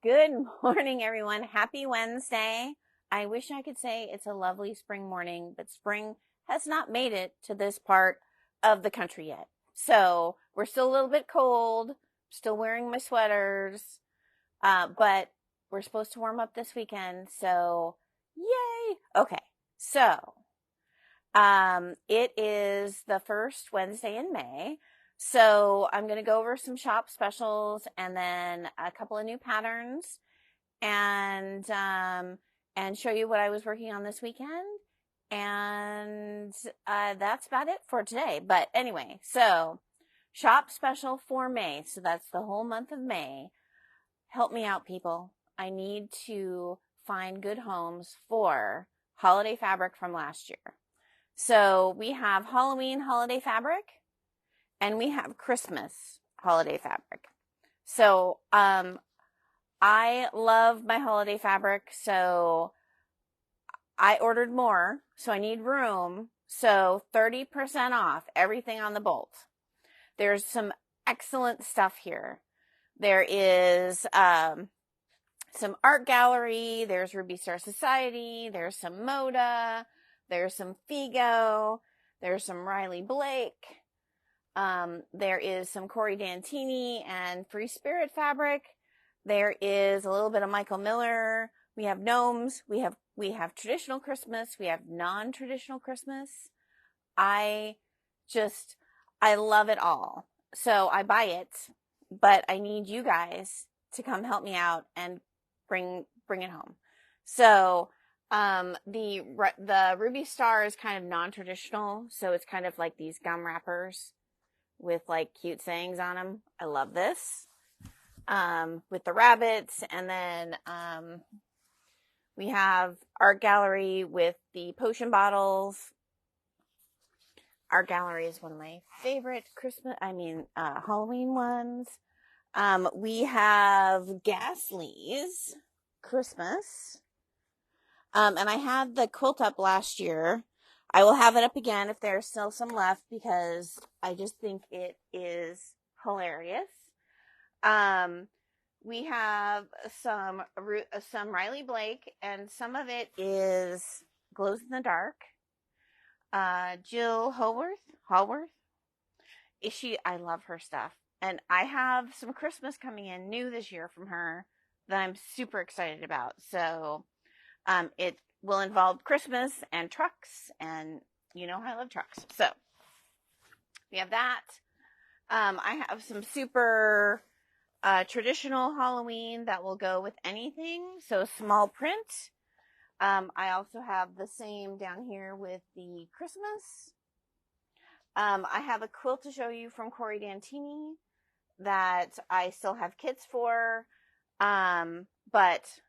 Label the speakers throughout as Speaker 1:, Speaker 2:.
Speaker 1: Good morning, everyone. Happy Wednesday. I wish I could say it's a lovely spring morning, but spring has not made it to this part of the country yet. So we're still a little bit cold, still wearing my sweaters, but we're supposed to warm up this weekend. So yay. Okay. So, it is the first Wednesday in May. So I'm going to go over some shop specials and then a couple of new patterns and show you what I was working on this weekend. And that's about it for today. But anyway, so shop special for May. So that's the whole month of May. Help me out, people. I need to find good homes for holiday fabric from last year. So we have Halloween holiday fabric and we have Christmas holiday fabric. So, I love my holiday fabric, so I ordered more, so I need room. So 30% off everything on the Bolt. There's some excellent stuff here. There is some art gallery, there's Ruby Star Society, there's some Moda, there's some Figo, there's some Riley Blake, there is some Corey Dantini and Free Spirit fabric. There is a little bit of Michael Miller. We have gnomes. We have traditional Christmas. We have non-traditional Christmas. I love it all. So I buy it, but I need you guys to come help me out and bring it home. So, the Ruby Star is kind of non-traditional. So it's kind of like these gum wrappers with like cute sayings on them. I love this. With the rabbits, and then we have art gallery with the potion bottles. Art gallery is one of my favorite Halloween ones. We have Ghastly's Christmas. And I had the quilt up last year. I will have it up again if there's still some left because I just think it is hilarious. We have some Riley Blake, and some of it is glows in the dark. Jill Hallworth. I love her stuff. And I have some Christmas coming in new this year from her that I'm super excited about. So, it will involve Christmas and trucks, and you know how I love trucks. So, we have that. I have some super traditional Halloween that will go with anything. So small print. I also have the same down here with the Christmas. I have a quilt to show you from Corey Dantini that I still have kits for. But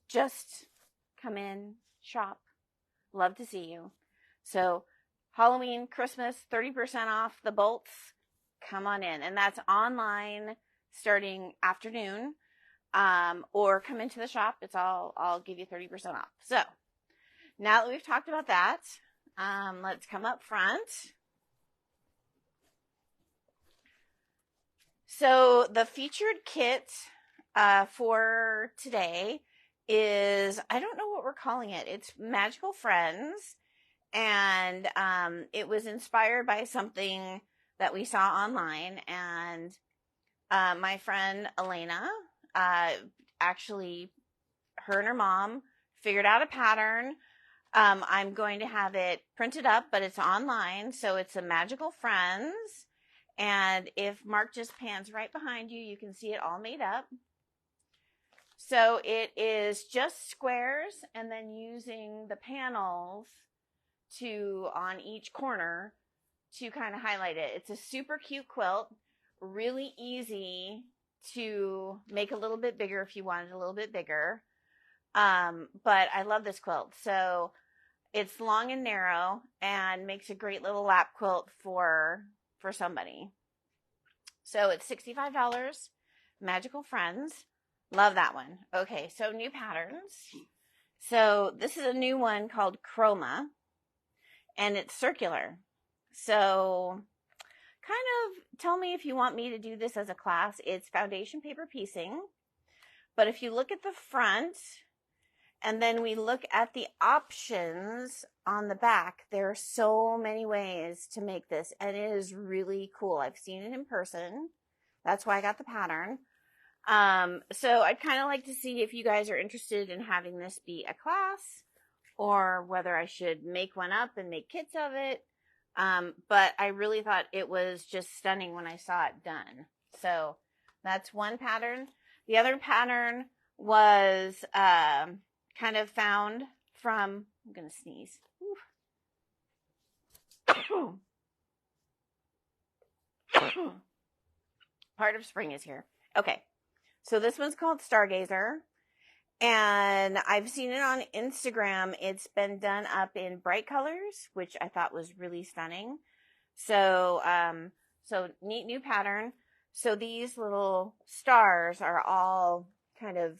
Speaker 1: just come in, shop. Love to see you. So Halloween, Christmas, 30% off the bolts. Come on in. And that's online starting afternoon, or come into the shop. I'll give you 30% off. So now that we've talked about that, let's come up front. So the featured kit, for today is, I don't know what we're calling it. It's Magical Friends. And, it was inspired by something that we saw online, and my friend Elena, actually, her and her mom figured out a pattern. I'm going to have it printed up, but it's online. So it's a Magical Friends. And if Mark just pans right behind you, you can see it all made up. So it is just squares and then using the panels on each corner to kind of highlight it. It's a super cute quilt. Really easy to make a little bit bigger if you want it a little bit bigger. But I love this quilt. So it's long and narrow and makes a great little lap quilt for somebody. So it's $65. Magical Friends. Love that one. Okay, so new patterns. So this is a new one called Chroma, and it's circular. So kind of tell me if you want me to do this as a class. It's foundation paper piecing, But if you look at the front and then we look at the options on the back, there are so many ways to make this, and it is really cool. I've seen it in person. That's why I got the pattern. So I'd kind of like to see if you guys are interested in having this be a class, or whether I should make one up and make kits of it. But I really thought it was just stunning when I saw it done. So that's one pattern. The other pattern was kind of found from, I'm going to sneeze. Part of spring is here. Okay. So this one's called Stargazer. And I've seen it on Instagram. It's been done up in bright colors, which I thought was really stunning. So, so neat new pattern. So these little stars are all kind of,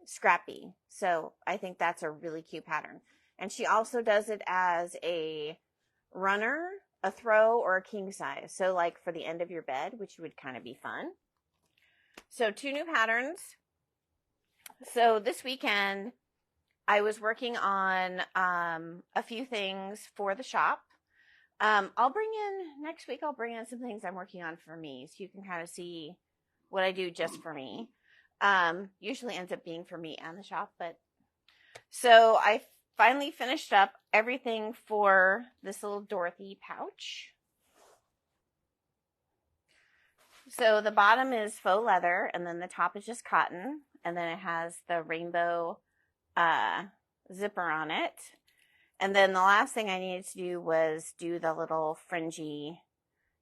Speaker 1: scrappy. So I think that's a really cute pattern. And she also does it as a runner, a throw, or a king size. So like for the end of your bed, which would kind of be fun. So 2 new patterns. So this weekend I was working on a few things for the shop. Next week I'll bring in some things I'm working on for me, so you can kind of see what I do just for me. Usually ends up being for me and the shop, but so I finally finished up everything for this little Dorothy pouch. So the bottom is faux leather, and then the top is just cotton, and then it has the rainbow zipper on it. And then the last thing I needed to do was do the little fringy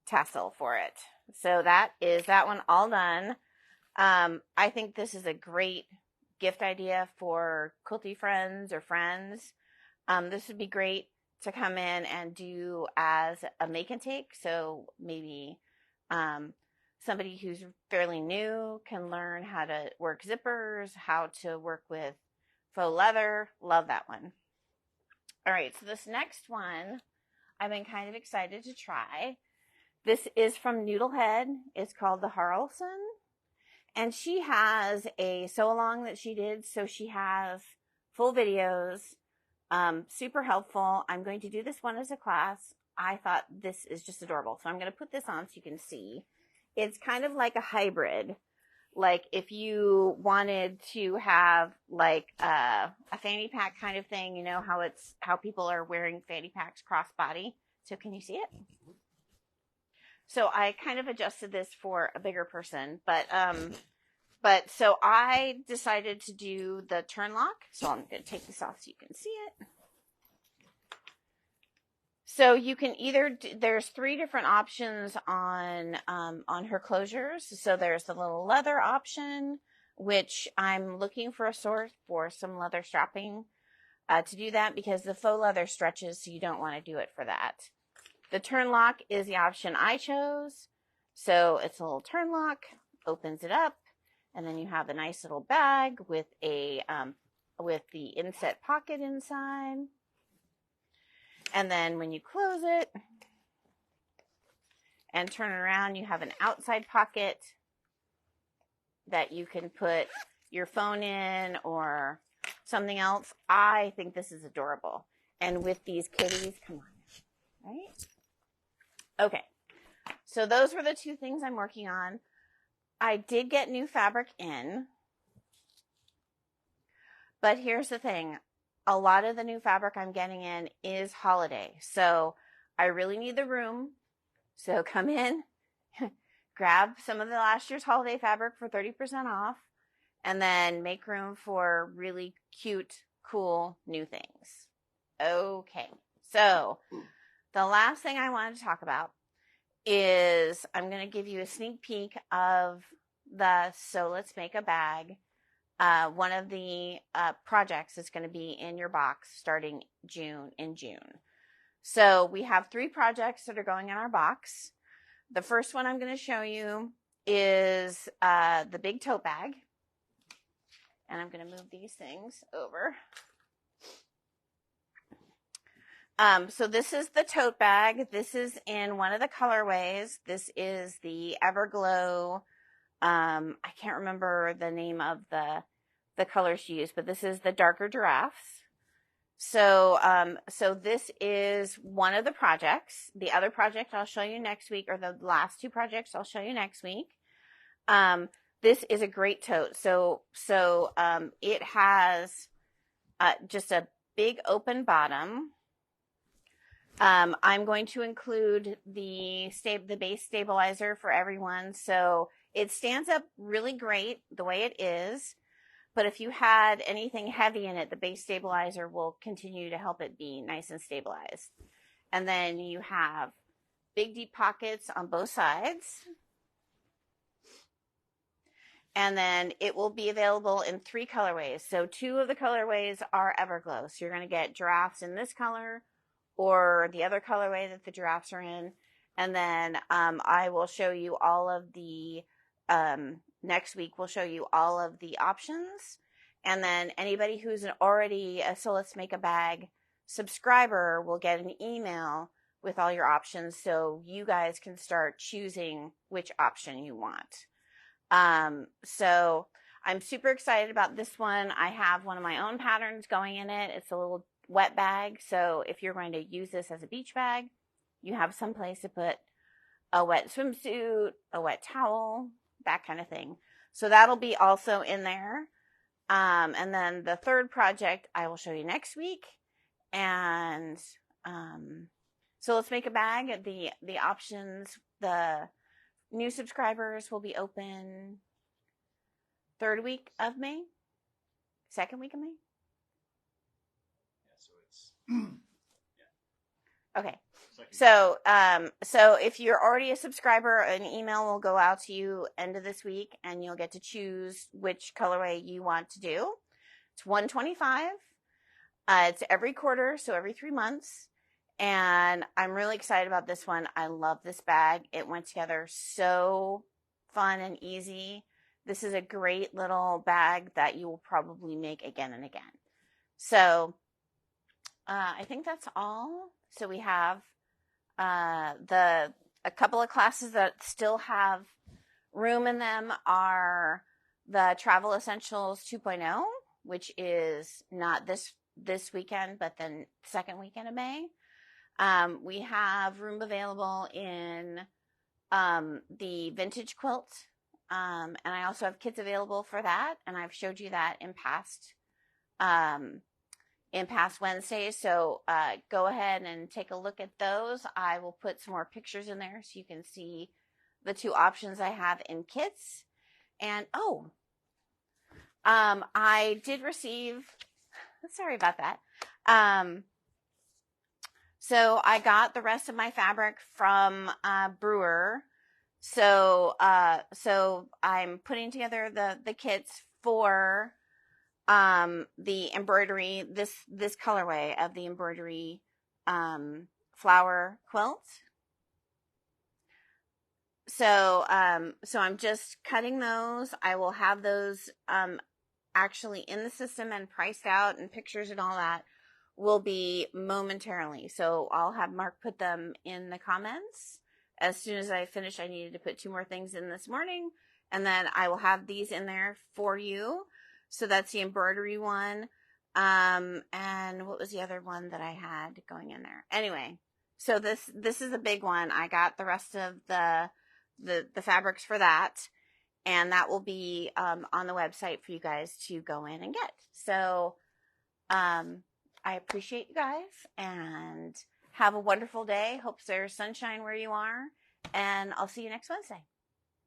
Speaker 1: tassel for it. So that is that one all done. I think this is a great gift idea for quilty friends or friends. This would be great to come in and do as a make and take. So maybe somebody who's fairly new can learn how to work zippers, how to work with faux leather. Love that one. All right, so this next one I've been kind of excited to try. This is from Noodlehead. It's called the Harlson. And she has a sew-along that she did, so she has full videos, super helpful. I'm going to do this one as a class. I thought this is just adorable, so I'm going to put this on so you can see. It's kind of like a hybrid. Like if you wanted to have like a fanny pack kind of thing, you know how people are wearing fanny packs crossbody. So can you see it? So I kind of adjusted this for a bigger person, but so I decided to do the turn lock. So I'm going to take this off so you can see it. So you can either, there's 3 different options on her closures. So there's the little leather option, which I'm looking for a source for some leather strapping to do that, because the faux leather stretches, so you don't want to do it for that. The turn lock is the option I chose. So it's a little turn lock, opens it up, and then you have a nice little bag with a with the inset pocket inside. And then when you close it and turn it around, you have an outside pocket that you can put your phone in or something else. I think this is adorable. And with these kitties, come on, right? Okay, so those were the 2 things I'm working on. I did get new fabric in, but here's the thing. A lot of the new fabric I'm getting in is holiday, so I really need the room. So come in, grab some of the last year's holiday fabric for 30% off, and then make room for really cute, cool new things. Okay, so the last thing I wanted to talk about is I'm going to give you a sneak peek of the So Let's Make a Bag. One of the projects is going to be in your box starting in June. So we have 3 projects that are going in our box. The first one I'm going to show you is the big tote bag. And I'm going to move these things over. So this is the tote bag. This is in one of the colorways. This is the Everglow I can't remember the name of the color she used, but this is the darker giraffes. So, so this is one of the projects. The other project I'll show you next week, or the last two projects I'll show you next week. This is a great tote. So, it has just a big open bottom. I'm going to include the base stabilizer for everyone. So it stands up really great the way it is. But if you had anything heavy in it, the base stabilizer will continue to help it be nice and stabilized. And then you have big deep pockets on both sides. And then it will be available in 3 colorways. So 2 of the colorways are Everglow. So you're going to get giraffes in this color or the other colorway that the giraffes are in. And then I will show you all of the, next week we'll show you all of the options. And then anybody who's already a So Let's Make a Bag subscriber will get an email with all your options, so you guys can start choosing which option you want. So I'm super excited about this one. I have one of my own patterns going in it. It's a little wet bag. So if you're going to use this as a beach bag, you have some place to put a wet swimsuit, a wet towel, that kind of thing. So that'll be also in there. And then the third project I will show you next week. And, so let's make a bag. The options, the new subscribers will be open 3rd week of May, 2nd week of May.
Speaker 2: Yeah, so it's yeah.
Speaker 1: Okay. So, so if you're already a subscriber, an email will go out to you end of this week, and you'll get to choose which colorway you want to do. It's $125. It's every quarter, so every 3 months. And I'm really excited about this one. I love this bag. It went together so fun and easy. This is a great little bag that you will probably make again and again. So I think that's all. So we have a couple of classes that still have room in them are the Travel Essentials 2.0, which is not this weekend, but then 2nd weekend of May. We have room available in the vintage quilt, and I also have kits available for that, and I've showed you that in past Wednesdays. So go ahead and take a look at those. I will put some more pictures in there so you can see the 2 options I have in kits. And I did receive, sorry about that. So I got the rest of my fabric from Brewer. So I'm putting together the kits for the embroidery, this colorway of the embroidery flower quilt. So I'm just cutting those. I will have those actually in the system and priced out, and pictures and all that will be momentarily. So I'll have Mark put them in the comments. As soon as I finish, I needed to put 2 more things in this morning, and then I will have these in there for you. So that's the embroidery one. And what was the other one that I had going in there? Anyway, so this is a big one. I got the rest of the fabrics for that, and that will be on the website for you guys to go in and get. So I appreciate you guys, and have a wonderful day. Hope there's sunshine where you are, and I'll see you next Wednesday.